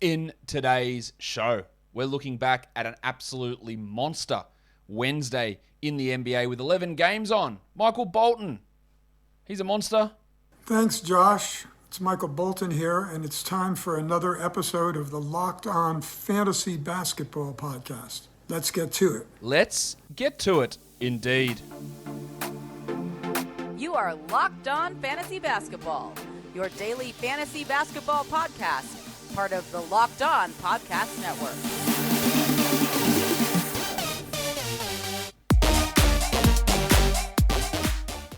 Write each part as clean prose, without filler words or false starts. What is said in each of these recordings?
In today's show, we're looking back at an absolutely monster Wednesday in the NBA with 11 games on. Michael Bolton, he's a monster. Thanks, Josh. It's Michael Bolton here, and it's time for another episode of the Locked On Fantasy Basketball Podcast. Let's get to it. Let's get to it, indeed. You are Locked On Fantasy Basketball, your daily fantasy basketball podcast, part of the Locked On Podcast Network.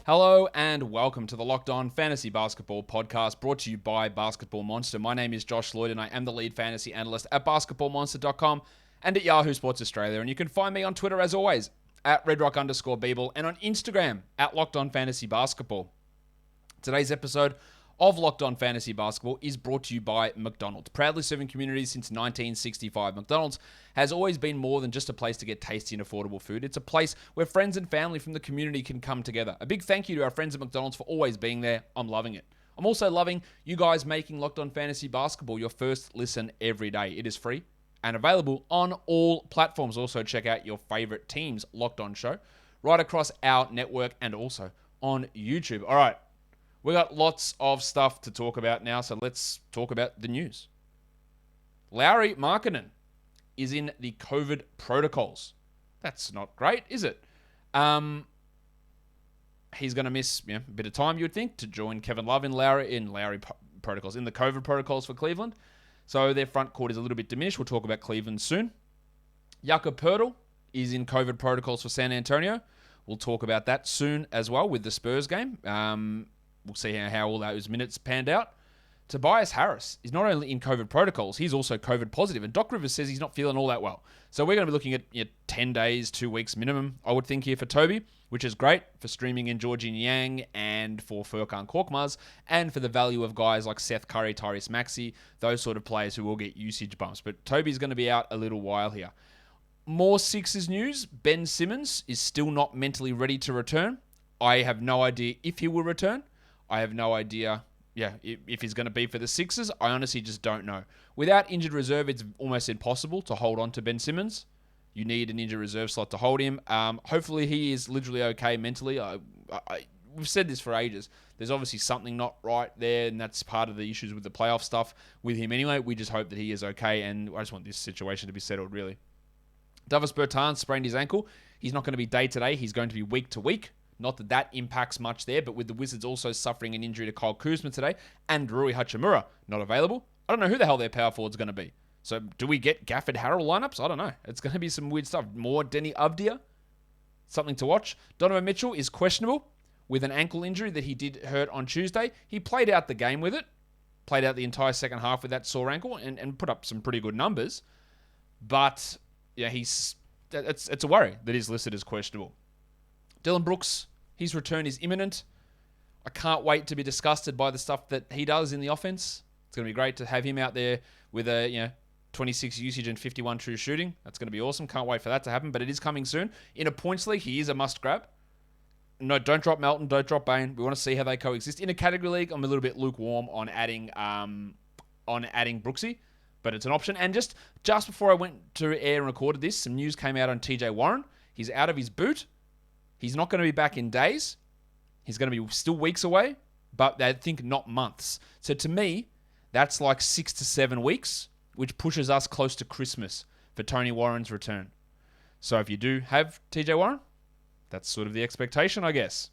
Hello and welcome to the Locked On Fantasy Basketball Podcast, brought to you by Basketball Monster. My name is Josh Lloyd and I am the lead fantasy analyst at basketballmonster.com and at Yahoo Sports Australia. And you can find me on Twitter as always at redrock_Beeble and on Instagram at Locked On Fantasy Basketball. Today's episode of Locked On Fantasy Basketball is brought to you by McDonald's. Proudly serving communities since 1965, McDonald's has always been more than just a place to get tasty and affordable food. It's a place where friends and family from the community can come together. A big thank you to our friends at McDonald's for always being there. I'm loving it. I'm also loving you guys making Locked On Fantasy Basketball your first listen every day. It is free and available on all platforms. Also, check out your favorite team's Locked On show right across our network and also on YouTube. All right. We got lots of stuff to talk about now, so let's talk about the news. Lauri Markkanen is in the COVID protocols. That's not great, is it? He's going to miss a bit of time, you would think, to join Kevin Love in Lauri protocols, in the COVID protocols for Cleveland. So their front court is a little bit diminished. We'll talk about Cleveland soon. Jakob Poeltl is in COVID protocols for San Antonio. We'll talk about that soon as well with the Spurs game. We'll see how all those minutes panned out. Tobias Harris is not only in COVID protocols, he's also COVID positive. And Doc Rivers says he's not feeling all that well. So we're going to be looking at 10 days, 2 weeks minimum, I would think, here for Toby, which is great for streaming in Georgie Niang and for Furkan Korkmaz, and for the value of guys like Seth Curry, Tyrese Maxey, those sort of players who will get usage bumps. But Toby's going to be out a little while here. More Sixers news. Ben Simmons is still not mentally ready to return. I have no idea if he will return. I have no idea, if he's going to be for the Sixers. I honestly just don't know. Without injured reserve, it's almost impossible to hold on to Ben Simmons. You need an injured reserve slot to hold him. Hopefully he is literally okay mentally. We've said this for ages. There's obviously something not right there, and that's part of the issues with the playoff stuff with him anyway. We just hope that he is okay, and I just want this situation to be settled, really. Davis Bertans sprained his ankle. He's not going to be day-to-day. He's going to be week-to-week. Not that that impacts much there, but with the Wizards also suffering an injury to Kyle Kuzma today and Rui Hachimura not available, I don't know who the hell their power forward's going to be. So do we get Gafford Harrell lineups? I don't know. It's going to be some weird stuff. More Denny Avdia, something to watch. Donovan Mitchell is questionable with an ankle injury that he did hurt on Tuesday. He played out the game with it, played out the entire second half with that sore ankle and put up some pretty good numbers. But yeah, it's a worry that he's listed as questionable. Dylan Brooks, his return is imminent. I can't wait to be disgusted by the stuff that he does in the offense. It's going to be great to have him out there with a 26 usage and 51 true shooting. That's going to be awesome. Can't wait for that to happen, but it is coming soon. In a points league, he is a must grab. No, don't drop Melton, don't drop Bane. We want to see how they coexist. In a category league, I'm a little bit lukewarm on adding Brooksy, but it's an option. And just before I went to air and recorded this, some news came out on TJ Warren. He's out of his boot. He's not going to be back in days. He's going to be still weeks away, but I think not months. So to me, that's like 6 to 7 weeks, which pushes us close to Christmas for Tony Warren's return. So if you do have TJ Warren, that's sort of the expectation, I guess.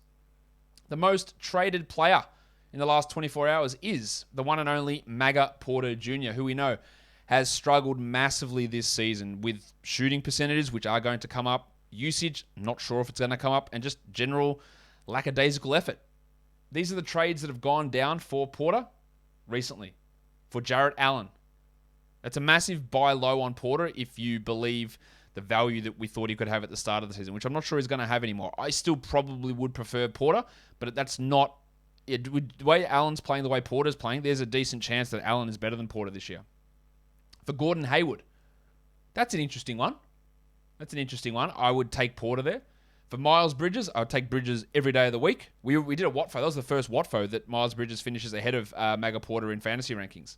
The most traded player in the last 24 hours is the one and only Maga Porter Jr., who we know has struggled massively this season with shooting percentages, which are going to come up. Usage, not sure if it's going to come up, and just general lackadaisical effort. These are the trades that have gone down for Porter recently. For Jarrett Allen. That's a massive buy low on Porter if you believe the value that we thought he could have at the start of the season, which I'm not sure he's going to have anymore. I still probably would prefer Porter, but that's not... the way Allen's playing, the way Porter's playing, there's a decent chance that Allen is better than Porter this year. For Gordon Hayward, that's an interesting one. I would take Porter there. For Miles Bridges, I would take Bridges every day of the week. We did a Watfo. That was the first Watfo that Miles Bridges finishes ahead of Maga Porter in fantasy rankings.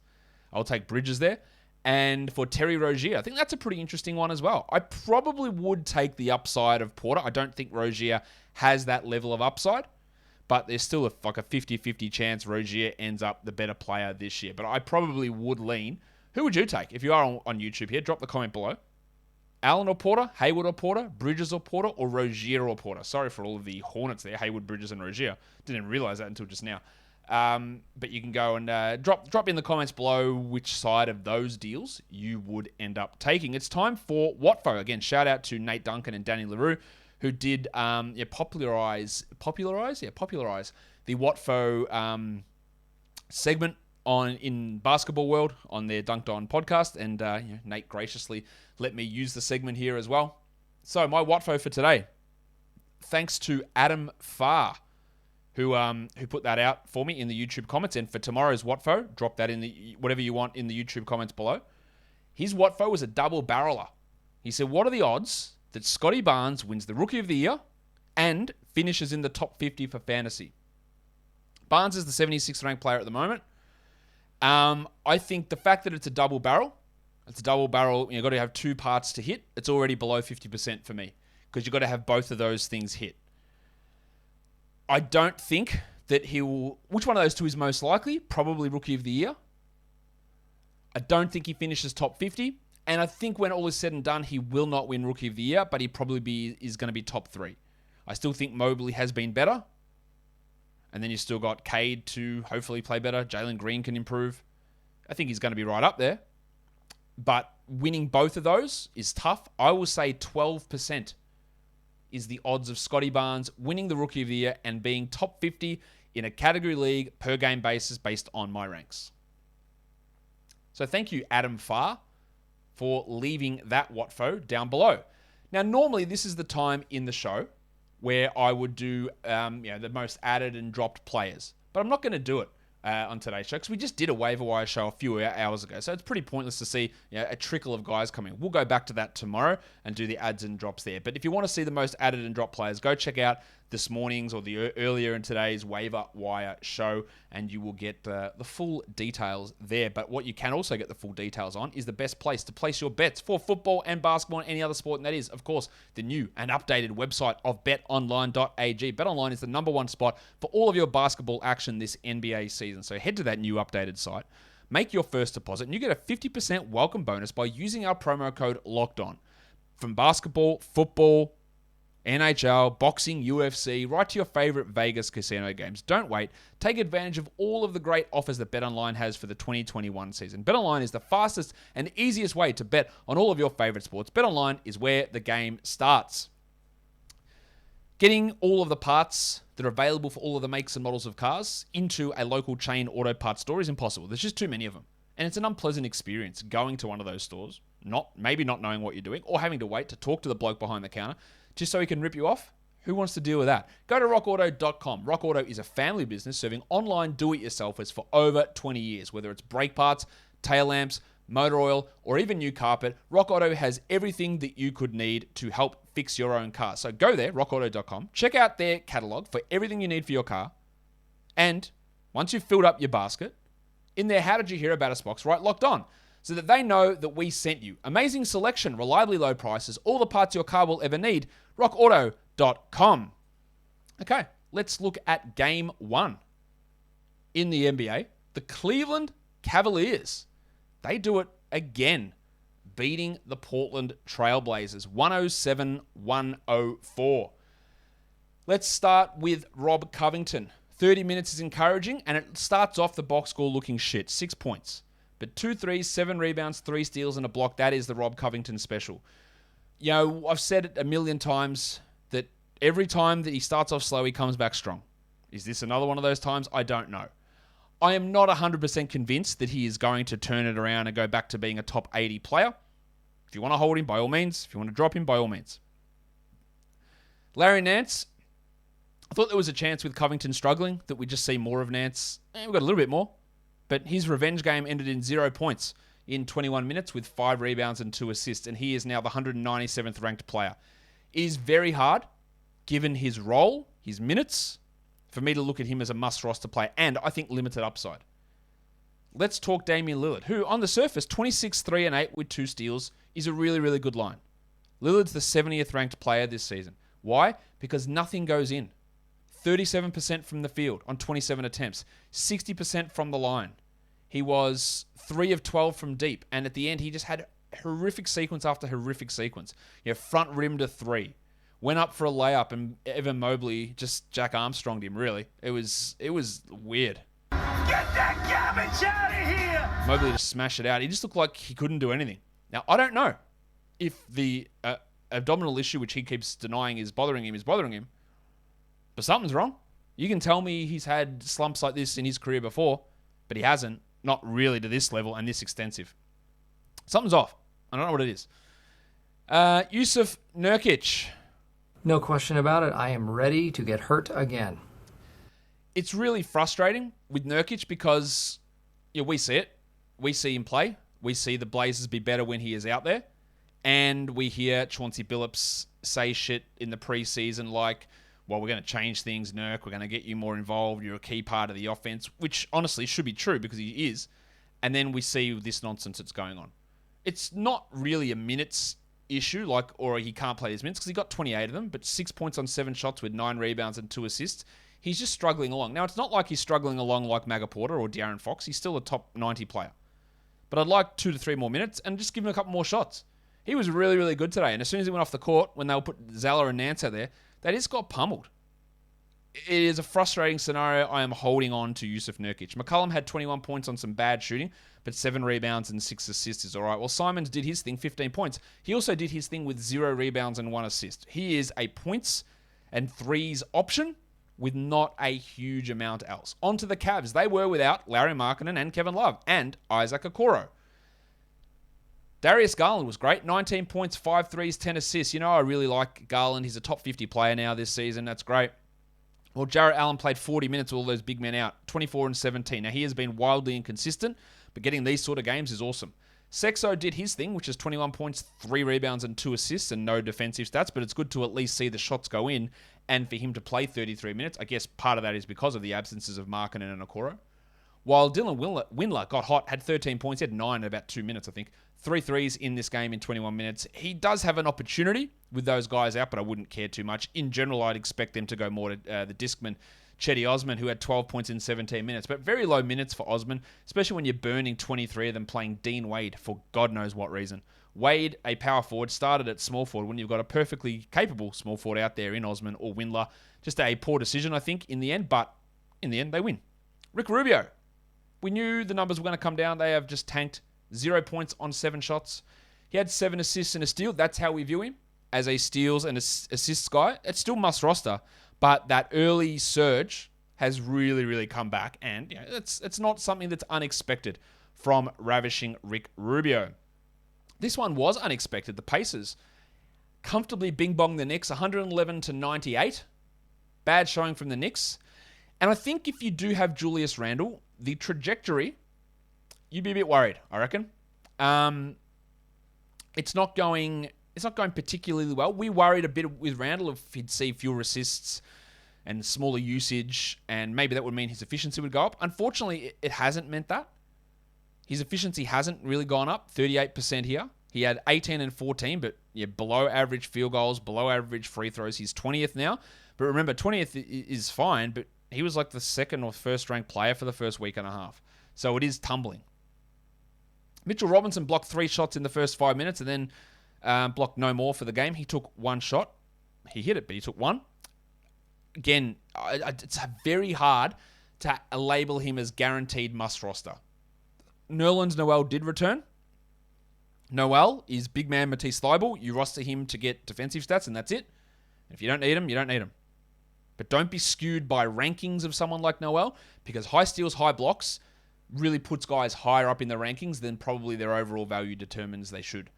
I'll take Bridges there. And for Terry Rozier, I think that's a pretty interesting one as well. I probably would take the upside of Porter. I don't think Rozier has that level of upside, but there's still like a 50-50 chance Rozier ends up the better player this year. But I probably would lean. Who would you take? If you are on YouTube here, drop the comment below. Allen or Porter, Hayward or Porter, Bridges or Porter, or Rozier or Porter. Sorry for all of the Hornets there, Hayward, Bridges, and Rozier. Didn't realize that until just now. But you can go and drop in the comments below which side of those deals you would end up taking. It's time for Watfo. Again, shout out to Nate Duncan and Danny LaRue, who did popularize the Watfo segment in Basketball World on their Dunked On podcast, and Nate graciously let me use the segment here as well. So my Watfo for today, thanks to Adam Farr, who put that out for me in the YouTube comments. And for tomorrow's Watfo, drop that in the whatever you want in the YouTube comments below. His Watfo was a double barreler. He said, what are the odds that Scotty Barnes wins the Rookie of the Year and finishes in the top 50 for fantasy? Barnes is the 76th ranked player at the moment. I think the fact that it's a double barrel, you've got to have two parts to hit. It's already below 50% for me because you've got to have both of those things hit. I don't think that he will... Which one of those two is most likely? Probably Rookie of the Year. I don't think he finishes top 50. And I think when all is said and done, he will not win Rookie of the Year, but he probably is going to be top 3. I still think Mobley has been better. And then you still got Cade to hopefully play better. Jalen Green can improve. I think he's going to be right up there. But winning both of those is tough. I will say 12% is the odds of Scotty Barnes winning the Rookie of the Year and being top 50 in a category league per game basis based on my ranks. So thank you, Adam Farr, for leaving that Watfo down below. Now, normally this is the time in the show where I would do the most added and dropped players. But I'm not going to do it on today's show because we just did a waiver wire show a few hours ago. So it's pretty pointless to see a trickle of guys coming. We'll go back to that tomorrow and do the adds and drops there. But if you want to see the most added and dropped players, go check out this morning's or the earlier in today's waiver wire show and you will get the full details there. But what you can also get the full details on is the best place to place your bets for football and basketball and any other sport. And that is, of course, the new and updated website of betonline.ag. BetOnline is the #1 spot for all of your basketball action this NBA season. So head to that new updated site, make your first deposit, and you get a 50% welcome bonus by using our promo code LOCKEDON. From basketball, football, NHL, boxing, UFC, right to your favorite Vegas casino games. Don't wait. Take advantage of all of the great offers that BetOnline has for the 2021 season. BetOnline is the fastest and easiest way to bet on all of your favorite sports. BetOnline is where the game starts. Getting all of the parts that are available for all of the makes and models of cars into a local chain auto parts store is impossible. There's just too many of them. And it's an unpleasant experience going to one of those stores, maybe not knowing what you're doing, or having to wait to talk to the bloke behind the counter just so he can rip you off. Who wants to deal with that? Go to rockauto.com. Rock Auto is a family business serving online do-it-yourselfers for over 20 years. Whether it's brake parts, tail lamps, motor oil, or even new carpet, Rock Auto has everything that you could need to help fix your own car. So go there, rockauto.com, check out their catalog for everything you need for your car, and once you've filled up your basket, in their How Did You Hear About Us box, write Locked On, so that they know that we sent you. Amazing selection, reliably low prices, all the parts your car will ever need, rockauto.com. Okay, let's look at Game 1 in the NBA. The Cleveland Cavaliers, they do it again, beating the Portland Trailblazers, 107-104. Let's start with Rob Covington. 30 minutes is encouraging, and it starts off the box score looking shit, 6 points. But 2 threes, 7 rebounds, 3 steals, and a block. That is the Rob Covington special. You know, I've said it a million times that every time that he starts off slow, he comes back strong. Is this another one of those times? I don't know. I am not 100% convinced that he is going to turn it around and go back to being a top 80 player. If you want to hold him, by all means. If you want to drop him, by all means. Larry Nance, I thought there was a chance with Covington struggling that we'd just see more of Nance. We got a little bit more. But his revenge game ended in 0 points in 21 minutes with 5 rebounds and 2 assists, and he is now the 197th ranked player. It is very hard, given his role, his minutes, for me to look at him as a must roster player, and I think limited upside. let's talk Damien Lillard, who on the surface, 26, 3, and 8 with 2 steals is a really, really good line. Lillard's the 70th ranked player this season. Why? Because nothing goes in. 37% from the field on 27 attempts, 60% from the line. He was 3 of 12 from deep, and at the end, he just had horrific sequence after horrific sequence. Front rim to 3. Went up for a layup, and Evan Mobley just Jack Armstronged him, really. It was weird. Get that garbage out of here! Mobley just smashed it out. He just looked like he couldn't do anything. Now, I don't know if the abdominal issue, which he keeps denying is bothering him, but something's wrong. You can tell me he's had slumps like this in his career before, but he hasn't. Not really to this level and this extensive. Something's off. I don't know what it is. Jusuf Nurkic. No question about it. I am ready to get hurt again. It's really frustrating with Nurkic because we see it. We see him play. We see the Blazers be better when he is out there. And we hear Chauncey Billups say shit in the preseason like, well, we're going to change things, Nurk. We're going to get you more involved. You're a key part of the offense, which honestly should be true because he is. And then we see this nonsense that's going on. It's not really a minutes issue, or he can't play his minutes because he got 28 of them, but 6 points on 7 shots with 9 rebounds and 2 assists. He's just struggling along. Now, it's not like he's struggling along like Maga Porter or De'Aaron Fox. He's still a top 90 player. But I'd like 2 to 3 more minutes and just give him a couple more shots. He was really, really good today. And as soon as he went off the court, when they were put Zala and Nance out there, they just got pummeled. It is a frustrating scenario. I am holding on to Jusuf Nurkic. McCollum had 21 points on some bad shooting, but 7 rebounds and 6 assists is all right. Well, Simons did his thing, 15 points. He also did his thing with 0 rebounds and 1 assist. He is a points and threes option with not a huge amount else. On to the Cavs. They were without Larry Markkinen and Kevin Love and Isaac Okoro. Darius Garland was great. 19 points, 5 threes, 10 assists. I really like Garland. He's a top 50 player now this season. That's great. Well, Jarrett Allen played 40 minutes with all those big men out. 24 and 17. Now, he has been wildly inconsistent, but getting these sort of games is awesome. Sexo did his thing, which is 21 points, 3 rebounds, and 2 assists, and no defensive stats, but it's good to at least see the shots go in and for him to play 33 minutes. I guess part of that is because of the absences of Markkinen and Okoro. While Dylan Windler got hot, had 13 points, he had 9 in about 2 minutes, I think. 3 threes in this game in 21 minutes. He does have an opportunity with those guys out, but I wouldn't care too much. In general, I'd expect them to go more to the discman, Chetty Osman, who had 12 points in 17 minutes. But very low minutes for Osman, especially when you're burning 23 of them playing Dean Wade for God knows what reason. Wade, a power forward, started at small forward when you've got a perfectly capable small forward out there in Osman or Windler. Just a poor decision, I think, in the end, but in the end, they win. Rick Rubio. We knew the numbers were going to come down. They have just tanked. 0 points on 7 shots. He had 7 assists and a steal. That's how we view him, as a steals and assists guy. It's still must roster, but that early surge has really, really come back, and it's not something that's unexpected from ravishing Rick Rubio. This one was unexpected. The Pacers comfortably bing-bong the Knicks, 111-98. Bad showing from the Knicks. And I think if you do have Julius Randle, the trajectory, you'd be a bit worried, I reckon. It's not going particularly well. We worried a bit with Randle if he'd see fewer assists and smaller usage, and maybe that would mean his efficiency would go up. Unfortunately, it hasn't meant that. His efficiency hasn't really gone up, 38% here. He had 18 and 14, but below average field goals, below average free throws. He's 20th now. But remember, 20th is fine, but he was like the second or first ranked player for the first week and a half. So it is tumbling. Mitchell Robinson blocked 3 shots in the first 5 minutes and then blocked no more for the game. He took 1 shot. He hit it, but he took 1. Again, it's very hard to label him as guaranteed must roster. Nerlens Noel did return. Noel is big man Matisse Thybulle. You roster him to get defensive stats, and that's it. If you don't need him, you don't need him. But don't be skewed by rankings of someone like Noel, because high steals, high blocks really puts guys higher up in the rankings than probably their overall value determines they should.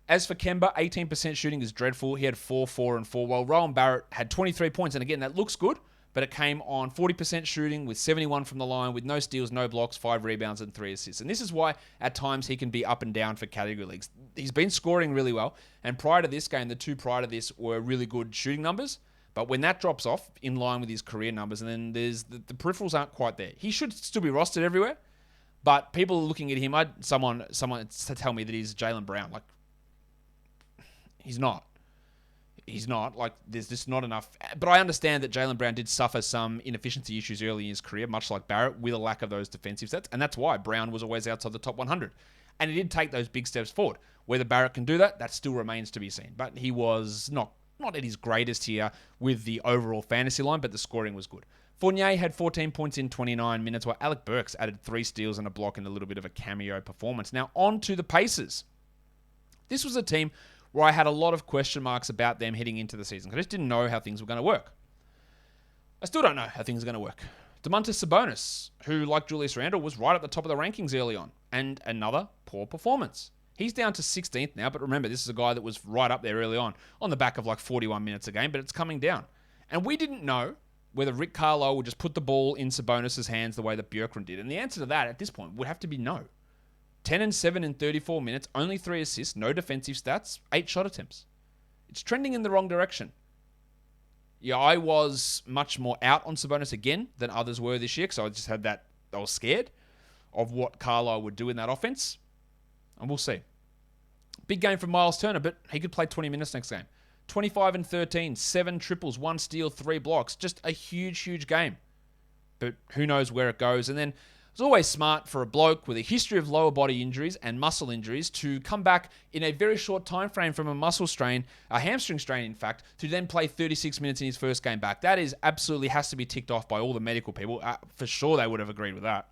As for Kemba, 18% shooting is dreadful. He had 4, 4, and 4. While Rowan Barrett had 23 points, and again, that looks good, but it came on 40% shooting with 71 from the line, with no steals, no blocks, 5 rebounds, and 3 assists. And this is why, at times, he can be up and down for category leagues. He's been scoring really well, and prior to this game, the 2 prior to this were really good shooting numbers. But when that drops off, in line with his career numbers, and then there's the peripherals aren't quite there. He should still be rostered everywhere, But people looking at him, someone to tell me that he's Jalen Brown. Like, he's not. He's not. Like, there's just not enough. But I understand that Jalen Brown did suffer some inefficiency issues early in his career, much like Barrett, with a lack of those defensive sets. And that's why Brown was always outside the top 100. And he did take those big steps forward. Whether Barrett can do that, that still remains to be seen. But he was not at his greatest here with the overall fantasy line, but the scoring was good. Fournier had 14 points in 29 minutes, while Alec Burks added 3 steals and a block in a little bit of a cameo performance. Now, on to the Pacers. This was a team where I had a lot of question marks about them heading into the season. I just didn't know how things were going to work. I still don't know how things are going to work. Domantas Sabonis, who, like Julius Randle, was right at the top of the rankings early on, and another poor performance. He's down to 16th now, but remember, this is a guy that was right up there early on the back of like 41 minutes a game, but it's coming down. And we didn't know whether Rick Carlisle would just put the ball in Sabonis' hands the way that Bjorkgren did. And the answer to that at this point would have to be no. 10 and 7 in 34 minutes, only 3 assists, no defensive stats, 8 shot attempts. It's trending in the wrong direction. Yeah, I was much more out on Sabonis again than others were this year, because I just had that, I was scared of what Carlisle would do in that offense. And we'll see. Big game from Myles Turner, but he could play 20 minutes next game. 25 and 13, 7 triples, 1 steal, 3 blocks. Just a huge, huge game. But who knows where it goes. And then it's always smart for a bloke with a history of lower body injuries and muscle injuries to come back in a very short time frame from a muscle strain, a hamstring strain in fact, to then play 36 minutes in his first game back. That is absolutely has to be ticked off by all the medical people. For sure they would have agreed with that.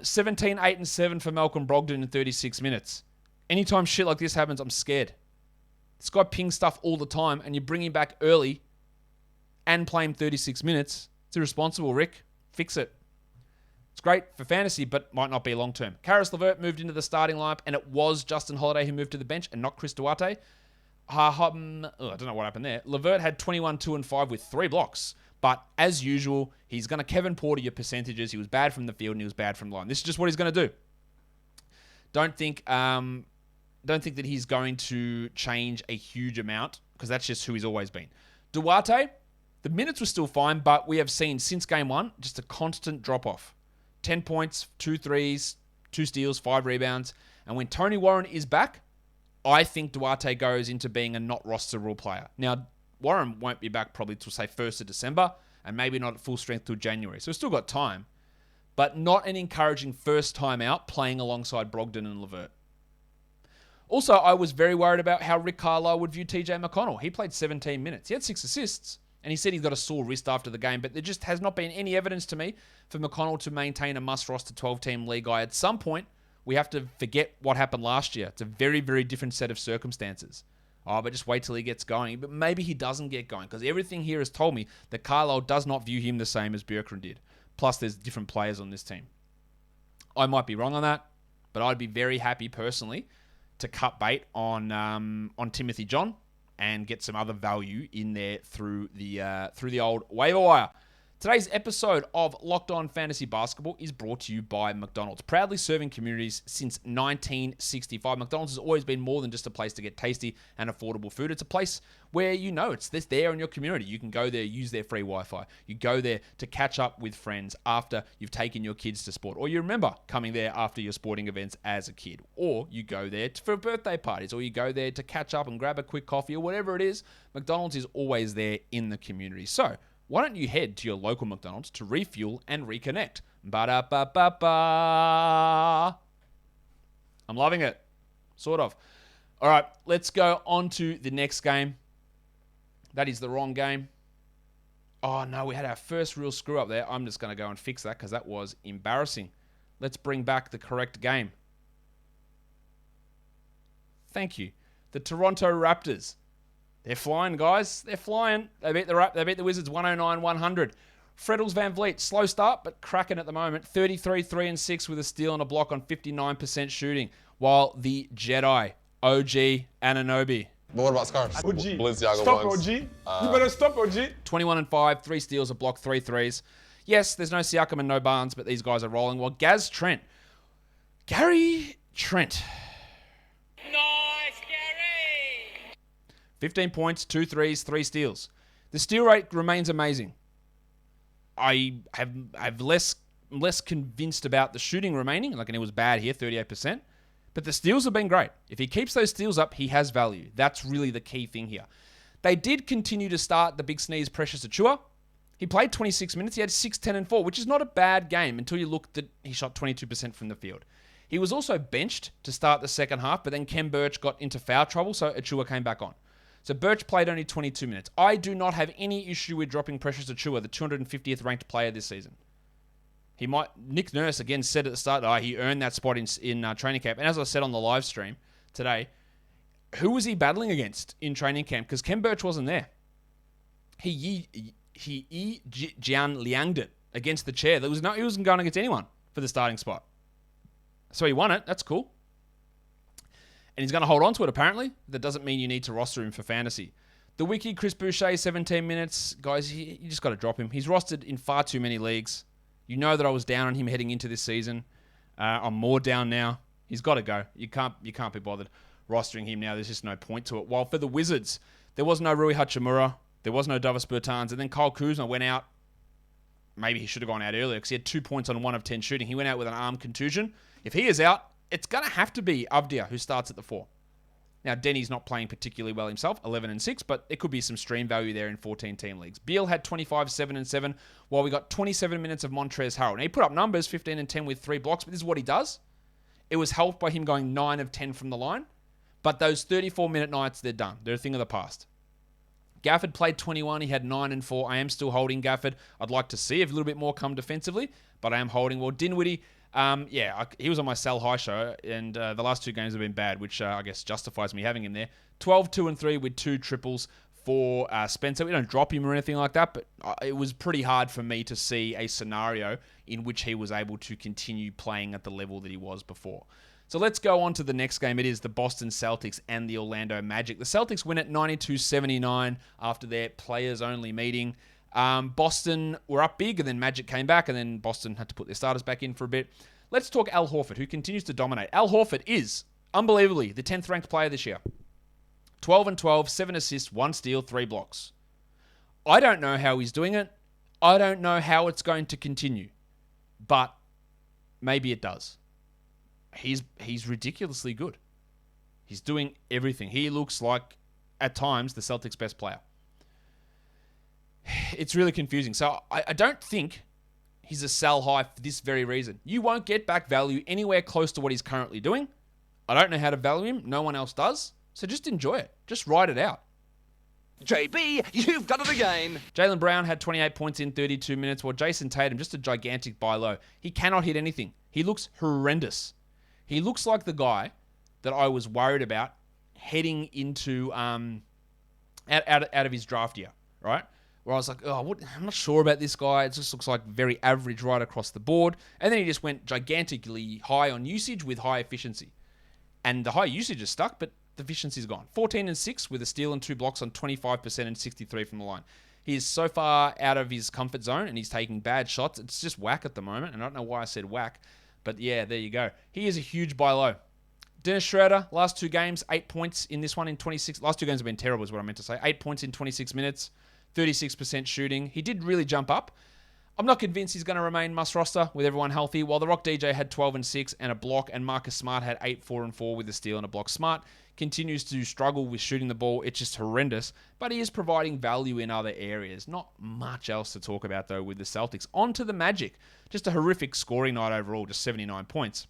17, 8 and 7 for Malcolm Brogdon in 36 minutes. Anytime shit like this happens, I'm scared. This guy pings stuff all the time, and you bring him back early and play him 36 minutes. It's irresponsible, Rick. Fix it. It's great for fantasy, but might not be long-term. Karis LeVert moved into the starting lineup, and it was Justin Holiday who moved to the bench and not Chris Duarte. I don't know what happened there. LeVert had 21, 2 and 5 with 3 blocks. But as usual, he's going to Kevin Porter your percentages. He was bad from the field and he was bad from the line. This is just what he's going to do. Don't think that he's going to change a huge amount, because that's just who he's always been. Duarte, the minutes were still fine, but we have seen since game 1 just a constant drop-off. 10 points, 2 threes, 2 steals, 5 rebounds. And when Tony Warren is back, I think Duarte goes into being a not roster rule player. Now, Warren won't be back probably till, say, 1st of December, and maybe not at full strength till January. So we've still got time, but not an encouraging first time out playing alongside Brogdon and LeVert. Also, I was very worried about how Rick Carlisle would view TJ McConnell. He played 17 minutes. He had 6 assists, and he said he's got a sore wrist after the game, but there just has not been any evidence to me for McConnell to maintain a must-roster 12-team league guy. At some point, we have to forget what happened last year. It's a very, very different set of circumstances. Oh, but just wait till he gets going. But maybe he doesn't get going, because everything here has told me that Carlisle does not view him the same as Bjorkgren did. Plus, there's different players on this team. I might be wrong on that, but I'd be very happy personally to cut bait on Timothy John and get some other value in there through the old waiver wire. Today's episode of Locked On Fantasy Basketball is brought to you by McDonald's, proudly serving communities since 1965. McDonald's has always been more than just a place to get tasty and affordable food. It's a place where it's there in your community. You can go there, use their free Wi-Fi. You go there to catch up with friends after you've taken your kids to sport, or you remember coming there after your sporting events as a kid, or you go there for birthday parties, or you go there to catch up and grab a quick coffee, or whatever it is. McDonald's is always there in the community. So why don't you head to your local McDonald's to refuel and reconnect? Ba-da-ba-ba-ba. I'm loving it. Sort of. All right, let's go on to the next game. That is the wrong game. Oh, no, we had our first real screw up there. I'm just going to go and fix that because that was embarrassing. Let's bring back the correct game. Thank you. The Toronto Raptors. They're flying, guys. They're flying. They beat the Wizards 109-100. Freddles VanVleet, slow start, but cracking at the moment. 33, 3 and 6 with a steal and a block on 59% shooting. While the Jedi, OG Anunoby. But what about scarves? OG. Balenciaga Stop, ones. OG. You better stop, OG. 21 and 5, 3 steals, a block, 3 threes. Yes, there's no Siakam and no Barnes, but these guys are rolling. Well, Gary Trent. Nice, Gary! 15 points, 2 threes, 3 steals. The steal rate remains amazing. I have less less convinced about the shooting remaining. And it was bad here, 38%. But the steals have been great. If he keeps those steals up, he has value. That's really the key thing here. They did continue to start the big sneeze Precious Achiuwa. He played 26 minutes. He had 6, 10, and 4, which is not a bad game until you look that he shot 22% from the field. He was also benched to start the second half, but then Kem Birch got into foul trouble, so Achiuwa came back on. So Birch played only 22 minutes. I do not have any issue with dropping Precious Achiuwa, the 250th ranked player this season. Nick Nurse again said at the start, he earned that spot in training camp. And as I said on the live stream today, who was he battling against in training camp? Because Kem Birch wasn't there. He Jian Lianged it against the chair. He wasn't going against anyone for the starting spot. So he won it. That's cool. And he's going to hold on to it, apparently. That doesn't mean you need to roster him for fantasy. The wiki, Chris Boucher, 17 minutes. Guys, you just got to drop him. He's rostered in far too many leagues. You know that I was down on him heading into this season. I'm more down now. He's got to go. You can't be bothered rostering him now. There's just no point to it. While for the Wizards, there was no Rui Hachimura. There was no Davis Bertans. And then Kyle Kuzma went out. Maybe he should have gone out earlier because he had 2 points on 1 of 10 shooting. He went out with an arm contusion. If he is out, it's going to have to be Avdia who starts at the 4. Now, Denny's not playing particularly well himself, 11 and 6, but it could be some stream value there in 14-team leagues. Beal had 25, 7 and 7, while we got 27 minutes of Montrezl Harrell. Now, he put up numbers, 15 and 10 with 3 blocks, but this is what he does. It was helped by him going 9 of 10 from the line, but those 34-minute nights, they're done. They're a thing of the past. Gafford played 21. He had 9 and 4. I am still holding Gafford. I'd like to see a little bit more come defensively, but I am holding. Well, Dinwiddie, he was on my sell high show, and the last 2 games have been bad, which I guess justifies me having him there. 12, 2, and 3 with 2 triples for Spencer. We don't drop him or anything like that, but it was pretty hard for me to see a scenario in which he was able to continue playing at the level that he was before. So let's go on to the next game. It is the Boston Celtics and the Orlando Magic. The Celtics win at 92-79 after their players-only meeting. Boston were up big, and then Magic came back, and then Boston had to put their starters back in for a bit. Let's talk Al Horford, who continues to dominate. Al Horford is, unbelievably, the 10th ranked player this year. 12 and 12, 7 assists, 1 steal, 3 blocks. I don't know how he's doing it. I don't know how it's going to continue. But maybe it does. He's ridiculously good. He's doing everything. He looks like, at times, the Celtics' best player. It's really confusing. So I don't think he's a sell high for this very reason. You won't get back value anywhere close to what he's currently doing. I don't know how to value him. No one else does. So just enjoy it. Just ride it out. JB, you've done it again. Jalen Brown had 28 points in 32 minutes, while Jason Tatum, just a gigantic buy low. He cannot hit anything. He looks horrendous. He looks like the guy that I was worried about heading into out of his draft year, right? Where I was like, I'm not sure about this guy. It just looks like very average right across the board. And then he just went gigantically high on usage with high efficiency. And the high usage is stuck, but the efficiency's gone. 14 and 6 with a steal and 2 blocks on 25% and 63 from the line. He is so far out of his comfort zone, and he's taking bad shots. It's just whack at the moment, and I don't know why I said whack. But yeah, there you go. He is a huge buy low. Dennis Schroeder, last 2 games, 8 points in this one in 26. Last 2 games have been terrible is what I meant to say. 8 points in 26 minutes, 36% shooting. He did really jump up. I'm not convinced he's going to remain must roster with everyone healthy. While the Rock DJ had 12 and 6 and a block, and Marcus Smart had 8, 4 and 4 with a steal and a block. Smart continues to struggle with shooting the ball. It's just horrendous, but he is providing value in other areas. Not much else to talk about, though, with the Celtics. On to the Magic. Just a horrific scoring night overall, just 79 points.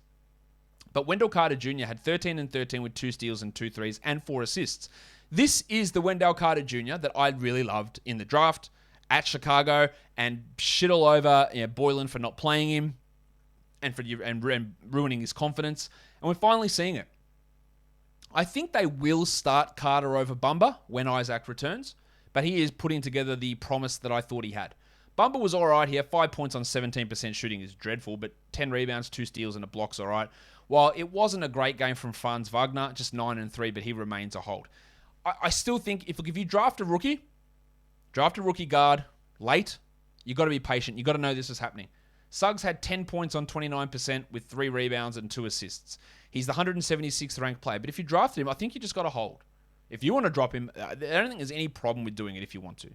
But Wendell Carter Jr. had 13 and 13 with 2 steals and 2 threes and 4 assists. This is the Wendell Carter Jr. that I really loved in the draft at Chicago, and shit all over Boylan for not playing him and ruining his confidence. And we're finally seeing it. I think they will start Carter over Bumba when Isaac returns, but he is putting together the promise that I thought he had. Bumba was all right here. 5 points on 17% shooting is dreadful, but 10 rebounds, 2 steals, and a block's all right. While it wasn't a great game from Franz Wagner, just 9 and 3, but he remains a hold. I still think if you draft a rookie guard late, you got to be patient. You got to know this is happening. Suggs had 10 points on 29% with 3 rebounds and 2 assists. He's the 176th ranked player. But if you drafted him, I think you just got to hold. If you want to drop him, I don't think there's any problem with doing it if you want to.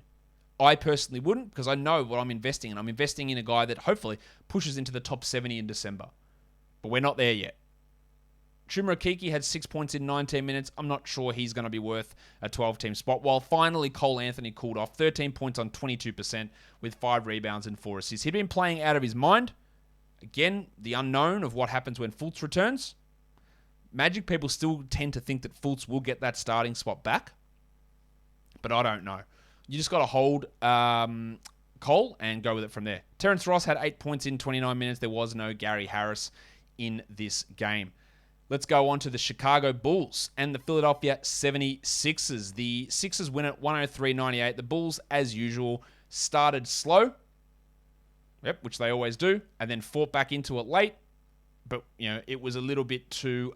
I personally wouldn't, because I know what I'm investing in. I'm investing in a guy that hopefully pushes into the top 70 in December. But we're not there yet. Chuma Okeke had 6 points in 19 minutes. I'm not sure he's going to be worth a 12-team spot. While finally Cole Anthony cooled off. 13 points on 22% with 5 rebounds and 4 assists. He'd been playing out of his mind. Again, the unknown of what happens when Fultz returns. Magic people still tend to think that Fultz will get that starting spot back. But I don't know. You just got to hold Cole and go with it from there. Terrence Ross had 8 points in 29 minutes. There was no Gary Harris in this game. Let's go on to the Chicago Bulls and the Philadelphia 76ers. The Sixers win at 103-98. The Bulls, as usual, started slow. Yep, which they always do, and then fought back into it late. But it was a little bit too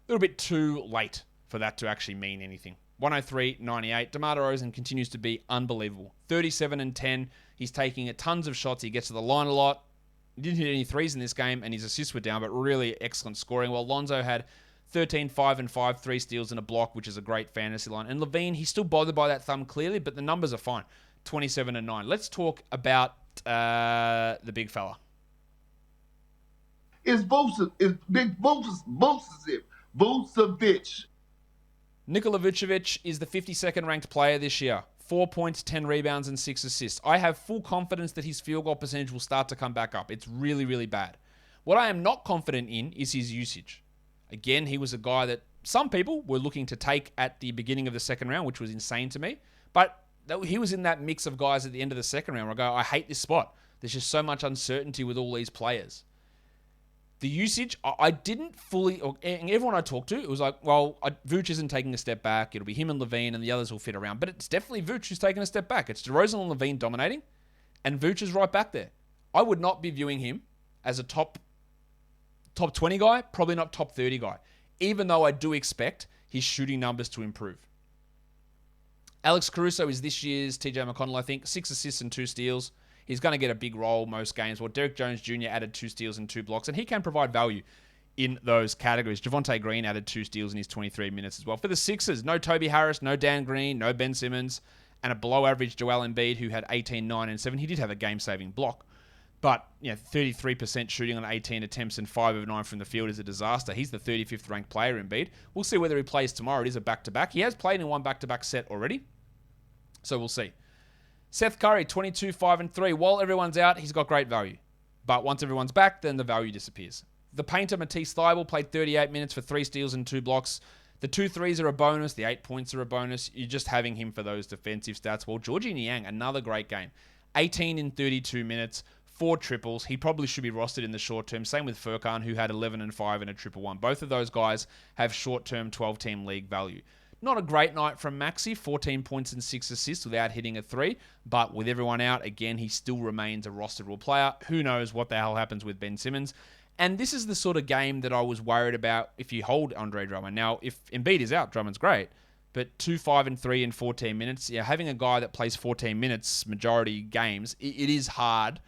late for that to actually mean anything. 103-98. DeMar DeRozan continues to be unbelievable. 37-10. He's taking tons of shots. He gets to the line a lot. He didn't hit any threes in this game, and his assists were down, but really excellent scoring. While Lonzo had 13, 5, and 5, 3 steals and a block, which is a great fantasy line. And Levine, he's still bothered by that thumb clearly, but the numbers are fine. 27-9. Let's talk about the big fella. It's Big Vucevic. Nikola Vichovich is the 52nd ranked player this year. 4 points, 10 rebounds, and 6 assists. I have full confidence that his field goal percentage will start to come back up. It's really, really bad. What I am not confident in is his usage. Again, he was a guy that some people were looking to take at the beginning of the second round, which was insane to me. But he was in that mix of guys at the end of the second round where I go, I hate this spot. There's just so much uncertainty with all these players. The usage, I didn't fully, and everyone I talked to, it was like, well, Vooch isn't taking a step back. It'll be him and Levine, and the others will fit around. But it's definitely Vooch who's taking a step back. It's DeRozan and Levine dominating, and Vooch is right back there. I would not be viewing him as a top 20 guy, probably not top 30 guy, even though I do expect his shooting numbers to improve. Alex Caruso is this year's TJ McConnell, I think. 6 assists and 2 steals. He's going to get a big role most games. Well, Derrick Jones Jr. added 2 steals and 2 blocks, and he can provide value in those categories. Javonte Green added 2 steals in his 23 minutes as well. For the Sixers, no Toby Harris, no Dan Green, no Ben Simmons, and a below-average Joel Embiid who had 18, 9, and 7. He did have a game-saving block, but 33% shooting on 18 attempts and 5 of 9 from the field is a disaster. He's the 35th ranked player, Embiid. We'll see whether he plays tomorrow. It is a back-to-back. He has played in one back-to-back set already, so we'll see. Seth Curry, 22, 5, and 3. While everyone's out, he's got great value. But once everyone's back, then the value disappears. The painter, Matisse Thybulle, played 38 minutes for 3 steals and 2 blocks. The 2 threes are a bonus. The 8 points are a bonus. You're just having him for those defensive stats. While Georgie Niang, another great game. 18 in 32 minutes, 4 triples. He probably should be rostered in the short term. Same with Furkan, who had 11 and 5 and a 1-1. Both of those guys have short-term 12-team league value. Not a great night from Maxey, 14 points and 6 assists without hitting a 3. But with everyone out, again, he still remains a rosterable player. Who knows what the hell happens with Ben Simmons. And this is the sort of game that I was worried about if you hold Andre Drummond. Now, if Embiid is out, Drummond's great. But 2, 5, and 3 in 14 minutes, having a guy that plays 14 minutes majority games, it is hard.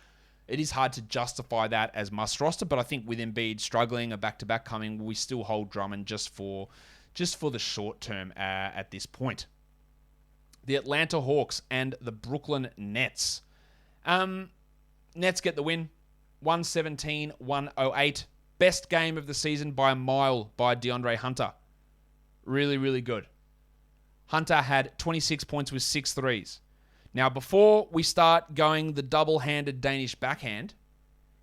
It is hard to justify that as must roster. But I think with Embiid struggling, a back-to-back coming, we still hold Drummond just for the short term at this point. The Atlanta Hawks and the Brooklyn Nets. Nets get the win. 117-108. Best game of the season by a mile by DeAndre Hunter. Really, really good. Hunter had 26 points with 6 threes. Now, before we start going the double-handed Danish backhand,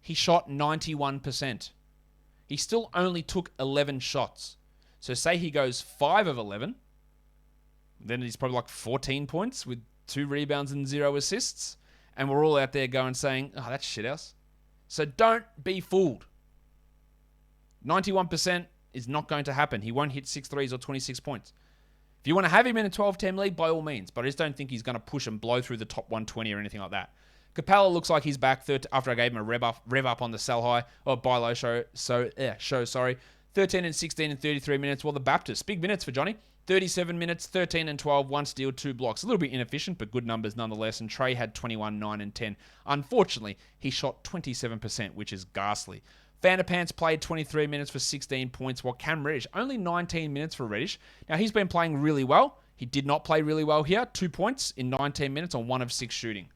he shot 91%. He still only took 11 shots. So say he goes 5 of 11, then he's probably like 14 points with 2 rebounds and 0 assists. And we're all out there going saying, oh, that's shithouse. So don't be fooled. 91% is not going to happen. He won't hit 6 threes or 26 points. If you want to have him in a 12-team league, by all means. But I just don't think he's going to push and blow through the top 120 or anything like that. Capella looks like he's back after I gave him a rev up on the sell high, or buy low show. 13 and 16 in 33 minutes. Well, the Baptists, big minutes for Johnny. 37 minutes, 13 and 12, 1 steal, 2 blocks. A little bit inefficient, but good numbers nonetheless. And Trey had 21, 9, and 10. Unfortunately, he shot 27%, which is ghastly. Vanderpants played 23 minutes for 16 points, while Cam Reddish, only 19 minutes for Reddish. Now, he's been playing really well. He did not play really well here. 2 points in 19 minutes on 1 of 6 shooting.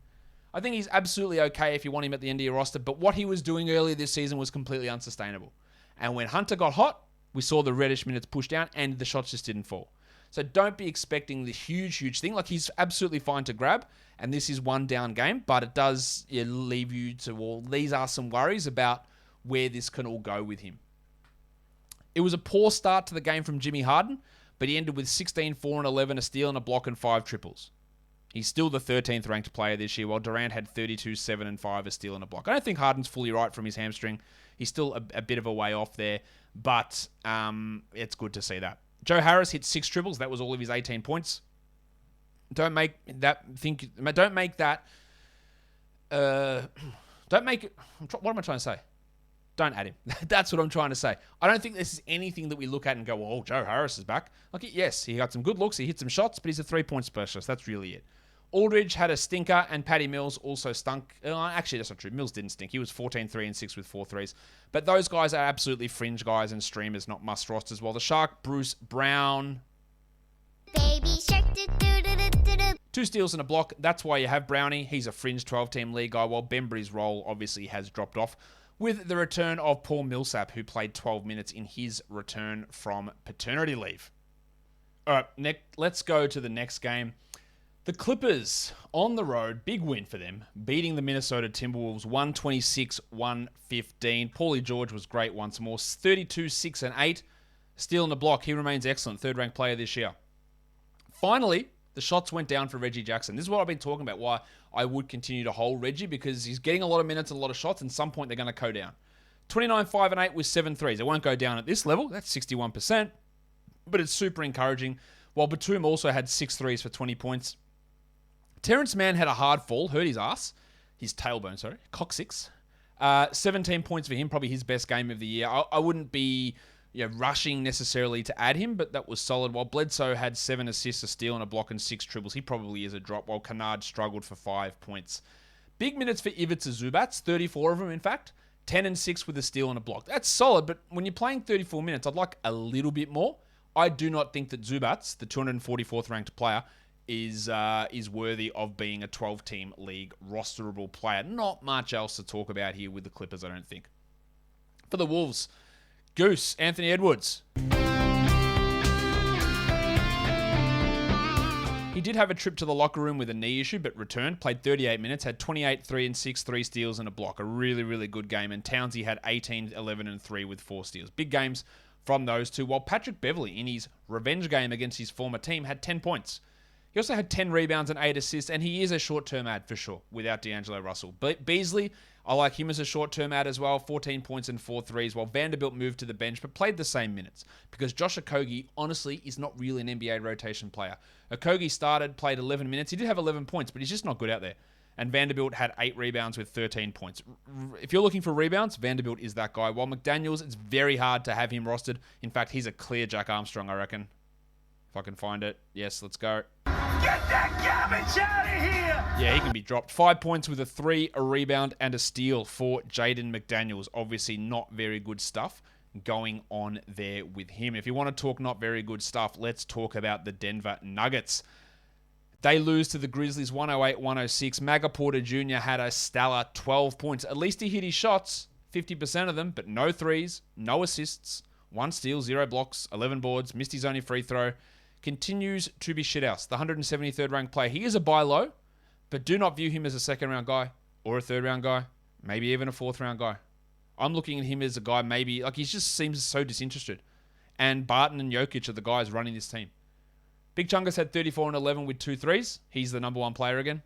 I think he's absolutely okay if you want him at the end of your roster, but what he was doing earlier this season was completely unsustainable. And when Hunter got hot, we saw the reddish minutes push down and the shots just didn't fall. So don't be expecting the huge thing. Like, he's absolutely fine to grab, and this is one down game, but it does leave you to, well, these are some worries about where this can all go with him. It was a poor start to the game from Jimmy Harden, but he ended with 16, 4, and 11, a steal and a block and 5 triples. He's still the 13th ranked player this year, while Durant had 32, 7, and 5, a steal and a block. I don't think Harden's fully right from his hamstring. He's still a bit of a way off there, but it's good to see that. Joe Harris hit 6 triples. That was all of his 18 points. Don't make it. What am I trying to say? Don't add him. That's what I'm trying to say. I don't think this is anything that we look at and go, oh, Joe Harris is back. Like, yes, he got some good looks. He hit some shots, but he's a 3-point specialist. That's really it. Aldridge had a stinker, and Patty Mills also stunk. Actually, that's not true. Mills didn't stink. He was 14, 3, and 6 with 4 threes. But those guys are absolutely fringe guys and streamers, not must rosters. While the Shark, Bruce Brown, Baby shark, 2 steals and a block. That's why you have Brownie. He's a fringe 12-team league guy, while Bembry's role obviously has dropped off with the return of Paul Millsap, who played 12 minutes in his return from paternity leave. All right, let's go to the next game. The Clippers on the road, big win for them, beating the Minnesota Timberwolves 126-115. Paulie George was great once more, 32, 6, and 8. Steal and a block. He remains excellent, 3rd-ranked player this year. Finally, the shots went down for Reggie Jackson. This is what I've been talking about, why I would continue to hold Reggie, because he's getting a lot of minutes and a lot of shots, and at some point they're going to go down. 29, 5, and 8 with 7 threes. It won't go down at this level. That's 61%, but it's super encouraging. While Batum also had 6 threes for 20 points. Terrence Mann had a hard fall, hurt his ass. His tailbone, sorry. Coccyx. 17 points for him, probably his best game of the year. I wouldn't be rushing necessarily to add him, but that was solid. While Bledsoe had 7 assists, a steal, and a block, and 6 triples. He probably is a drop, while Kennard struggled for 5 points. Big minutes for Ivica Zubats, 34 of them, in fact. 10 and 6 with a steal and a block. That's solid, but when you're playing 34 minutes, I'd like a little bit more. I do not think that Zubats, the 244th ranked player, is worthy of being a 12-team league rosterable player. Not much else to talk about here with the Clippers, I don't think. For the Wolves, Goose, Anthony Edwards. He did have a trip to the locker room with a knee issue, but returned, played 38 minutes, had 28, 3, and 6, 3 steals and a block. A really, really good game. And Townsy had 18, 11, and 3 with 4 steals. Big games from those two, while Patrick Beverley, in his revenge game against his former team, had 10 points. He also had 10 rebounds and 8 assists, and he is a short-term ad for sure, without D'Angelo Russell. Beasley, I like him as a short-term ad as well, 14 points and 4 threes, while Vanderbilt moved to the bench, but played the same minutes, because Josh Okogie, honestly, is not really an NBA rotation player. Okogie started, played 11 minutes. He did have 11 points, but he's just not good out there. And Vanderbilt had 8 rebounds with 13 points. If you're looking for rebounds, Vanderbilt is that guy. While McDaniels, it's very hard to have him rostered. In fact, he's a clear Jack Armstrong, I reckon. If I can find it. Yes, let's go. Get that garbage out of here! Yeah, he can be dropped. 5 points with a 3, a rebound, and a steal for Jaden McDaniels. Obviously not very good stuff going on there with him. If you want to talk not very good stuff, let's talk about the Denver Nuggets. They lose to the Grizzlies 108-106. Maga Porter Jr. had a stellar 12 points. At least he hit his shots, 50% of them, but no threes, no assists, 1 steal, 0 blocks, 11 boards, missed his only free throw. Continues to be shithouse. The 173rd ranked player. He is a buy low, but do not view him as a 2nd round guy or a 3rd round guy, maybe even a 4th round guy. I'm looking at him as a guy maybe, like, he just seems so disinterested. And Barton and Jokic are the guys running this team. Big Chungus had 34 and 11 with 2 threes. He's the number 1 player again.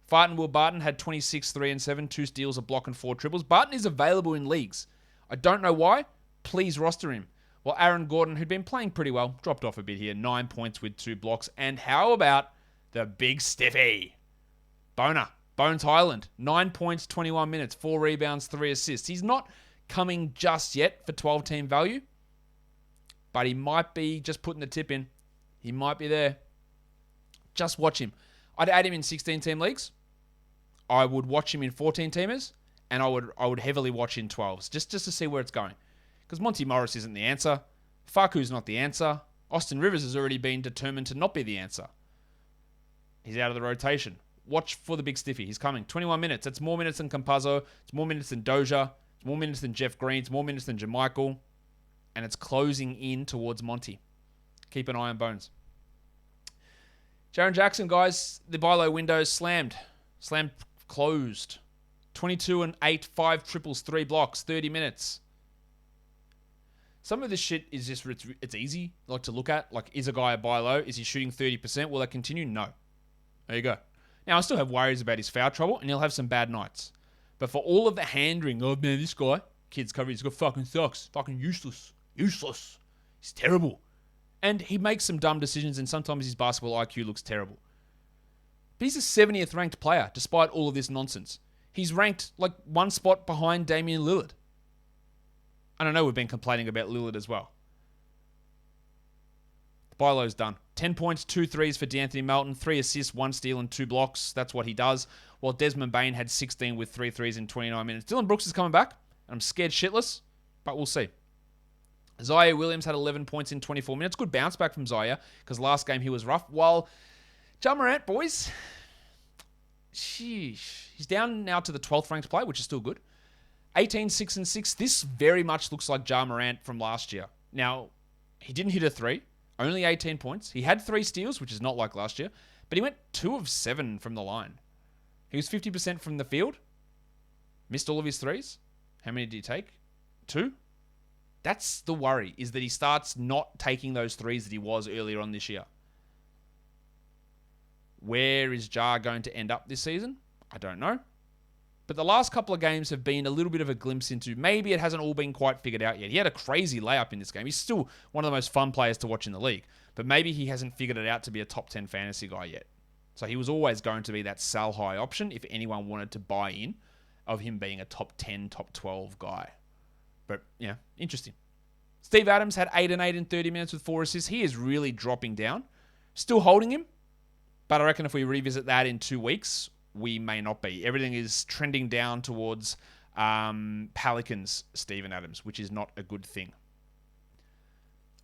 Fightin' Will Barton had 26, 3, and 7, 2 steals, a block, and 4 triples. Barton is available in leagues. I don't know why. Please roster him. Well, Aaron Gordon, who'd been playing pretty well, dropped off a bit here. 9 points with 2 blocks. And how about the big stiffy? Bones Highland. 9 points, 21 minutes, 4 rebounds, 3 assists. He's not coming just yet for 12-team value, but he might be just putting the tip in. He might be there. Just watch him. I'd add him in 16-team leagues. I would watch him in 14-teamers, and I would heavily watch in 12s, just to see where it's going. Because Monty Morris isn't the answer. Faku's not the answer. Austin Rivers has already been determined to not be the answer. He's out of the rotation. Watch for the big stiffy. He's coming. 21 minutes. That's more minutes than Campazzo. It's more minutes than Doja. It's more minutes than Jeff Green. It's more minutes than Jermichael. And it's closing in towards Monty. Keep an eye on Bones. Jaren Jackson, guys, the buy low window slammed. Slammed closed. 22 and 8, 5 triples, 3 blocks, 30 minutes. Some of this shit is just, it's easy like to look at. Like, is a guy a buy low? Is he shooting 30%? Will that continue? No. There you go. Now, I still have worries about his foul trouble, and he'll have some bad nights. But for all of the hand-wring, oh man, this guy, kids cover, he's got fucking sucks. Fucking useless. Useless. He's terrible. And he makes some dumb decisions, and sometimes his basketball IQ looks terrible. But he's a 70th ranked player, despite all of this nonsense. He's ranked like one spot behind Damien Lillard. And I know we've been complaining about Lillard as well. The buy low's done. 10 points, 2 threes for D'Anthony Melton, 3 assists, 1 steal, and 2 blocks. That's what he does. While Desmond Bane had 16 with 3 threes in 29 minutes. Dylan Brooks is coming back. I'm scared shitless, but we'll see. Zaire Williams had 11 points in 24 minutes. Good bounce back from Zaire, because last game he was rough. While Ja Morant, boys, sheesh, he's down now to the 12th ranked player, which is still good. 18, 6, and 6. This very much looks like Ja Morant from last year. Now, he didn't hit a 3. Only 18 points. He had 3 steals, which is not like last year. But he went 2 of 7 from the line. He was 50% from the field. Missed all of his 3s. How many did he take? 2? That's the worry, is that he starts not taking those 3s that he was earlier on this year. Where is Ja going to end up this season? I don't know. But the last couple of games have been a little bit of a glimpse into maybe it hasn't all been quite figured out yet. He had a crazy layup in this game. He's still one of the most fun players to watch in the league. But maybe he hasn't figured it out to be a top 10 fantasy guy yet. So he was always going to be that sell high option if anyone wanted to buy in of him being a top 10, top 12 guy. But, yeah, interesting. Steve Adams had 8 and 8 in 30 minutes with 4 assists. He is really dropping down. Still holding him. But I reckon if we revisit that in 2 weeks, we may not be. Everything is trending down towards Pelicans Steven Adams, which is not a good thing.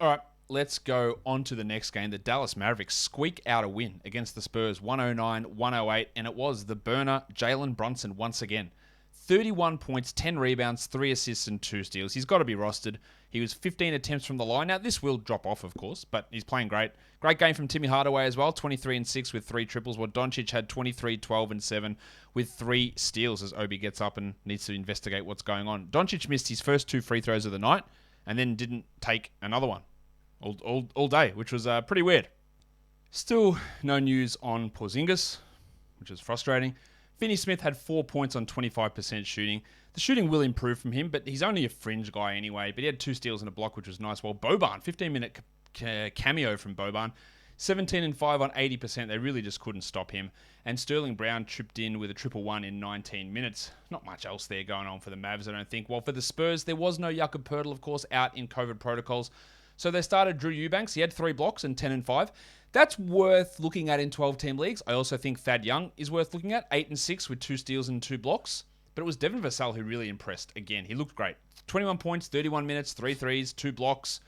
All right, let's go on to the next game. The Dallas Mavericks squeak out a win against the Spurs, 109-108, and it was the burner Jalen Brunson once again. 31 points, 10 rebounds, 3 assists, and 2 steals. He's got to be rostered. He was 15 attempts from the line. Now, this will drop off, of course, but he's playing great. Great game from Timmy Hardaway as well, 23 and 6 with 3 triples, while Doncic had 23, 12, and 7 with 3 steals as Obi gets up and needs to investigate what's going on. Doncic missed his first 2 free throws of the night and then didn't take another one all day, which was pretty weird. Still no news on Porzingis, which is frustrating. Finney Smith had 4 points on 25% shooting. The shooting will improve from him, but he's only a fringe guy anyway. But he had 2 steals and a block, which was nice. While Boban, 15-minute cameo from Boban, 17 and 5 on 80%. They really just couldn't stop him. And Sterling Brown chipped in with a 1-1 in 19 minutes. Not much else there going on for the Mavs, I don't think. While for the Spurs, there was no Jakob Poeltl, of course, out in COVID protocols. So they started Drew Eubanks. He had 3 blocks and 10 and 5. That's worth looking at in 12-team leagues. I also think Thad Young is worth looking at. 8 and 6 with 2 steals and 2 blocks. But it was Devin Vassell who really impressed. Again, he looked great. 21 points, 31 minutes, 3 threes, 2 blocks,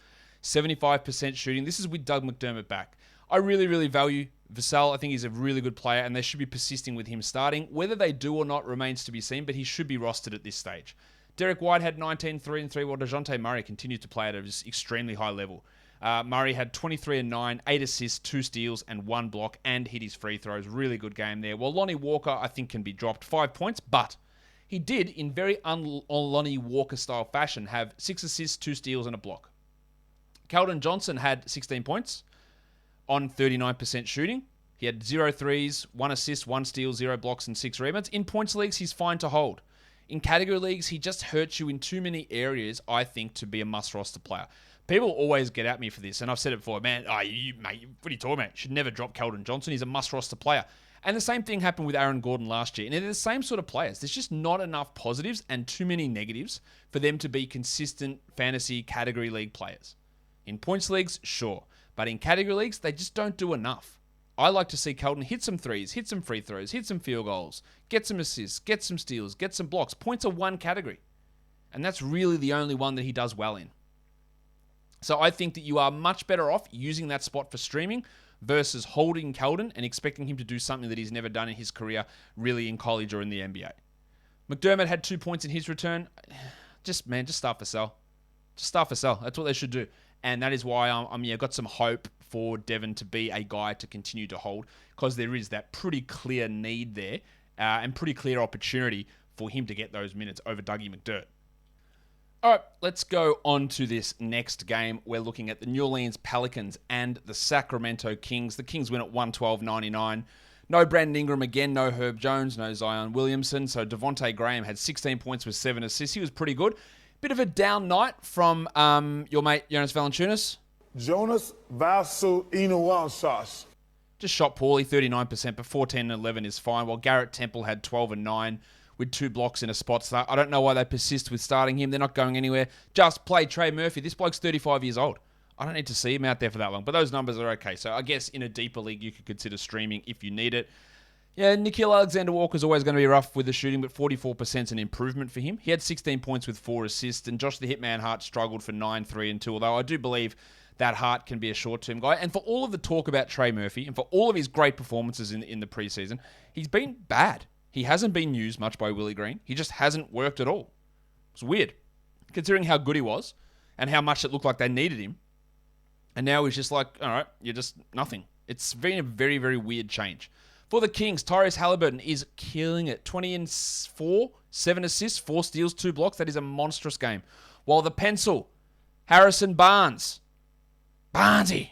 75% shooting. This is with Doug McDermott back. I really, really value Vassell. I think he's a really good player, and they should be persisting with him starting. Whether they do or not remains to be seen, but he should be rostered at this stage. Derrick White had 19, 3 and 3, while DeJounte Murray continues to play at an extremely high level. Murray had 23 and 9, 8 assists, 2 steals, and 1 block, and hit his free throws. Really good game there. While Lonnie Walker, I think, can be dropped 5 points, but he did, in very Lonnie Walker-style fashion, have 6 assists, 2 steals, and a block. Keldon Johnson had 16 points on 39% shooting. He had 0 threes, 1 assist, 1 steal, 0 blocks, and 6 rebounds. In points leagues, he's fine to hold. In category leagues, he just hurts you in too many areas, I think, to be a must-roster player. People always get at me for this, and I've said it before, man, mate, what are you talking about? You should never drop Keldon Johnson. He's a must-roster player. And the same thing happened with Aaron Gordon last year. And they're the same sort of players. There's just not enough positives and too many negatives for them to be consistent fantasy category league players. In points leagues, sure. But in category leagues, they just don't do enough. I like to see Keldon hit some threes, hit some free throws, hit some field goals, get some assists, get some steals, get some blocks. Points are one category. And that's really the only one that he does well in. So I think that you are much better off using that spot for streaming versus holding Keldon and expecting him to do something that he's never done in his career, really in college or in the NBA. McDermott had 2 points in his return. Just start for sell. Just start for sell. That's what they should do. And that is why I've got some hope for Devon to be a guy to continue to hold, because there is that pretty clear need there and pretty clear opportunity for him to get those minutes over Dougie McDirt. All right, let's go on to this next game. We're looking at the New Orleans Pelicans and the Sacramento Kings. The Kings win at 112.99. No Brandon Ingram again, no Herb Jones, no Zion Williamson. So Devontae Graham had 16 points with 7 assists. He was pretty good. Bit of a down night from your mate Jonas Valanciunas. Jonas Valanciunas. Just shot poorly, 39%, but 14 and 11 is fine. While Garrett Temple had 12 and 9 with 2 blocks in a spot start. I don't know why they persist with starting him. They're not going anywhere. Just play Trey Murphy. This bloke's 35 years old. I don't need to see him out there for that long, but those numbers are okay. So I guess in a deeper league, you could consider streaming if you need it. Yeah, Nickeil Alexander-Walker's always going to be rough with the shooting, but 44% is an improvement for him. He had 16 points with 4 assists, and Josh the Hitman Hart struggled for 9, 3, and 2, although I do believe that Hart can be a short-term guy. And for all of the talk about Trey Murphy, and for all of his great performances in the preseason, he's been bad. He hasn't been used much by Willie Green. He just hasn't worked at all. It's weird, considering how good he was and how much it looked like they needed him. And now he's just like, all right, you're just nothing. It's been a very, very weird change. For the Kings, Tyrese Halliburton is killing it. 20 and 4, 7 assists, 4 steals, 2 blocks. That is a monstrous game. While the pencil, Harrison Barnes. Barnesy.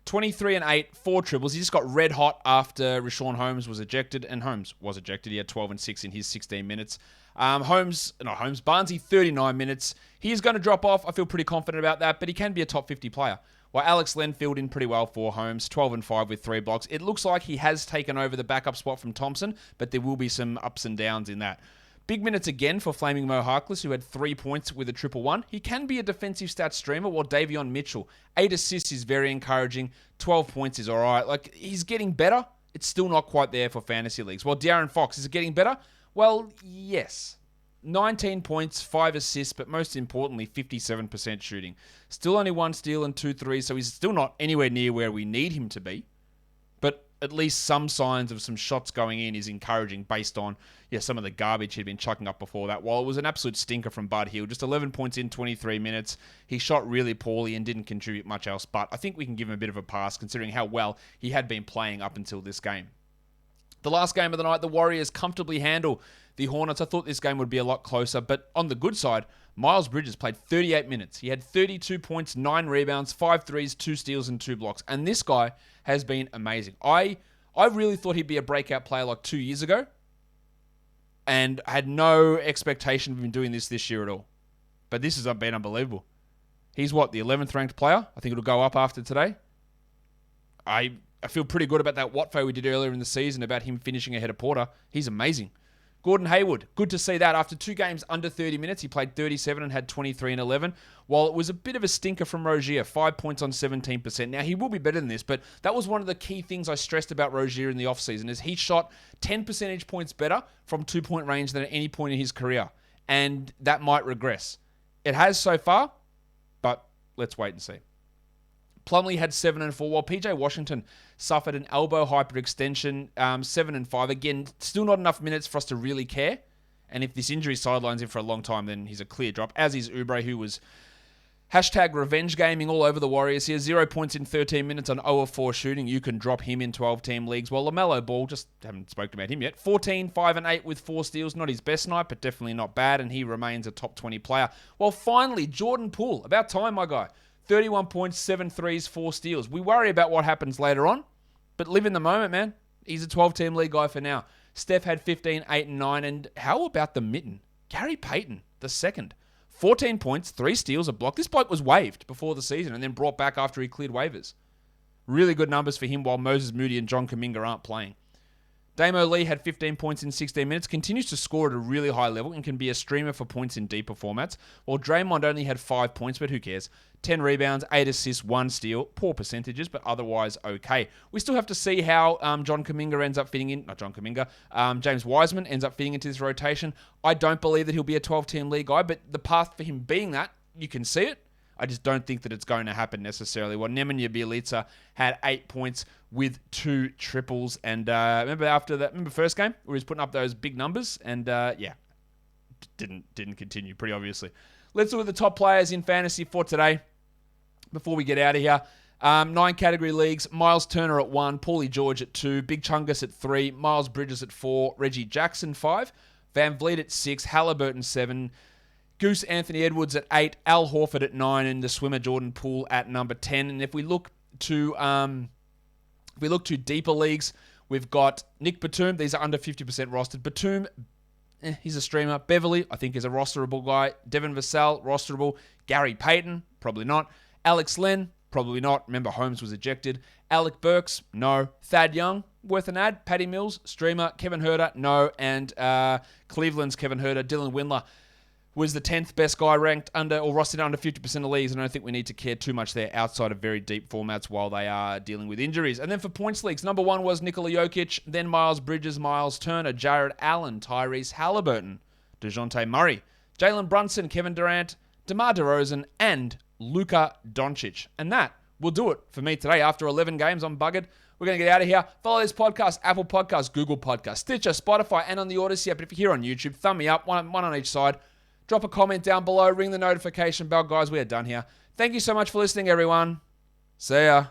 23 and 8, 4 triples. He just got red hot after Richaun Holmes was ejected, and Holmes was ejected. He had 12 and 6 in his 16 minutes. Barnesy, 39 minutes. He is going to drop off. I feel pretty confident about that, but he can be a top 50 player. While Alex Len filled in pretty well for Holmes, 12 and 5 with 3 blocks. It looks like he has taken over the backup spot from Thompson, but there will be some ups and downs in that. Big minutes again for Flaming Mo Harkless, who had 3 points with a 1-1. He can be a defensive stat streamer, while Davion Mitchell, 8 assists is very encouraging. 12 points is all right. Like, he's getting better. It's still not quite there for fantasy leagues. While De'Aaron Fox, is it getting better? Well, yes. 19 points, 5 assists, but most importantly, 57% shooting. Still only 1 steal and 2 threes, so he's still not anywhere near where we need him to be. But at least some signs of some shots going in is encouraging based on some of the garbage he'd been chucking up before that. While it was an absolute stinker from Bud Hill, just 11 points in 23 minutes. He shot really poorly and didn't contribute much else, but I think we can give him a bit of a pass considering how well he had been playing up until this game. The last game of the night, the Warriors comfortably handle the Hornets. I thought this game would be a lot closer, but on the good side, Miles Bridges played 38 minutes. He had 32 points, 9 rebounds, 5 threes, 2 steals, and 2 blocks. And this guy has been amazing. I really thought he'd be a breakout player like 2 years ago, and had no expectation of him doing this year at all. But this has been unbelievable. He's the 11th ranked player? I think it'll go up after today. I feel pretty good about that Watfo we did earlier in the season about him finishing ahead of Porter. He's amazing. Gordon Hayward, good to see that. After 2 games under 30 minutes, he played 37 and had 23 and 11. While it was a bit of a stinker from Rozier, 5 points on 17%. Now, he will be better than this, but that was one of the key things I stressed about Rozier in the offseason, is he shot 10 percentage points better from 2-point range than at any point in his career. And that might regress. It has so far, but let's wait and see. Plumlee had 7 and 4, while PJ Washington suffered an elbow hyperextension, 7 and 5. Again, still not enough minutes for us to really care. And if this injury sidelines him for a long time, then he's a clear drop. As is Oubre, who was #revenge gaming all over the Warriors here. 0 points in 13 minutes on 0 of 4 shooting. You can drop him in 12-team leagues. While LaMelo Ball, just haven't spoken about him yet. 14, 5 and 8 with 4 steals. Not his best night, but definitely not bad. And he remains a top 20 player. Well, finally, Jordan Poole. About time, my guy. 31 points, 7 threes, 4 steals. We worry about what happens later on, but live in the moment, man. He's a 12-team league guy for now. Steph had 15, 8, and 9. And how about the mitten? Gary Payton, the second. 14 points, 3 steals, a block. This bloke was waived before the season and then brought back after he cleared waivers. Really good numbers for him while Moses Moody and John Kuminga aren't playing. Damo Lee had 15 points in 16 minutes, continues to score at a really high level and can be a streamer for points in deeper formats, while Draymond only had 5 points, but who cares? 10 rebounds, 8 assists, 1 steal. Poor percentages, but otherwise okay. We still have to see how James Wiseman ends up fitting into this rotation. I don't believe that he'll be a 12-team league guy, but the path for him being that, you can see it. I just don't think that it's going to happen necessarily. Well, Nemanja Bjelica had 8 points with 2 triples. And remember first game where he was putting up those big numbers? And didn't continue, pretty obviously. Let's look at the top players in fantasy for today before we get out of here. 9 category leagues. Myles Turner at 1, Paulie George at 2, Big Chungus at 3, Miles Bridges at 4, Reggie Jackson 5, VanVleet at 6, Halliburton 7, Goose Anthony Edwards at 8, Al Horford at 9, and the swimmer Jordan Poole at number 10. And if we look to deeper leagues, we've got Nick Batum. These are under 50% rostered. Batum, he's a streamer. Beverly, I think, is a rosterable guy. Devin Vassell, rosterable. Gary Payton, probably not. Alex Len, probably not. Remember, Holmes was ejected. Alec Burks, no. Thad Young, worth an ad. Patty Mills, streamer. Kevin Huerter, no. And Cleveland's Kevin Huerter. Dylan Windler was the 10th best guy ranked under or rostered under 50% of leagues, and I don't think we need to care too much there outside of very deep formats while they are dealing with injuries. And then for points leagues, number 1 was Nikola Jokic, then Miles Bridges, Myles Turner, Jared Allen, Tyrese Halliburton, DeJounte Murray, Jalen Brunson, Kevin Durant, DeMar DeRozan, and Luka Doncic. And that will do it for me today. After 11 games, I'm buggered. We're going to get out of here. Follow this podcast, Apple Podcasts, Google Podcasts, Stitcher, Spotify, and on the Odyssey app. But if you're here on YouTube, thumb me up, one on each side. Drop a comment down below. Ring the notification bell. Guys, we are done here. Thank you so much for listening, everyone. See ya.